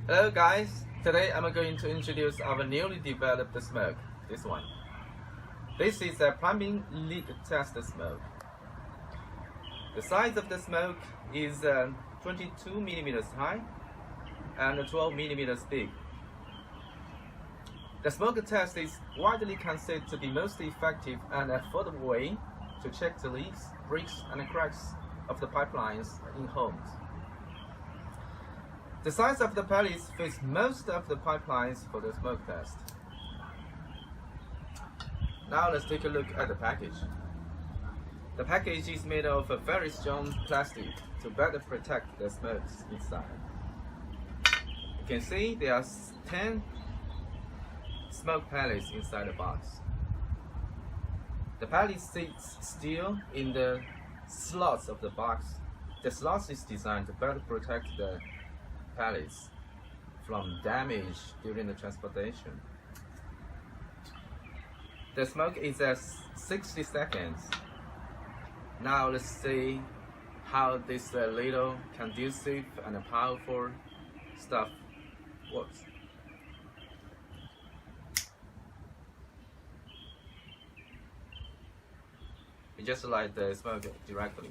Hello guys, today I'm going to introduce our newly developed smoke, this one. This is a plumbing leak test smoke. The size of the smoke is 22 millimeters high and 12 millimeters big. The smoke test is widely considered to be most effective and affordable way to check the leaks, breaks and cracks of the pipelines in homes. The size of the pellets fits most of the pipelines for the smoke test. Now let's take a look at the package. The package is made of a very strong plastic to better protect the smokes inside. You can see there are 10 smoke pellets inside the box. The pellet sits still in the slots of the box. The slots is designed to better protect the pellets from damage during the transportation. The smoke is at 60 seconds. Now let's see how this little conducive and powerful stuff works. You just light the smoke directly.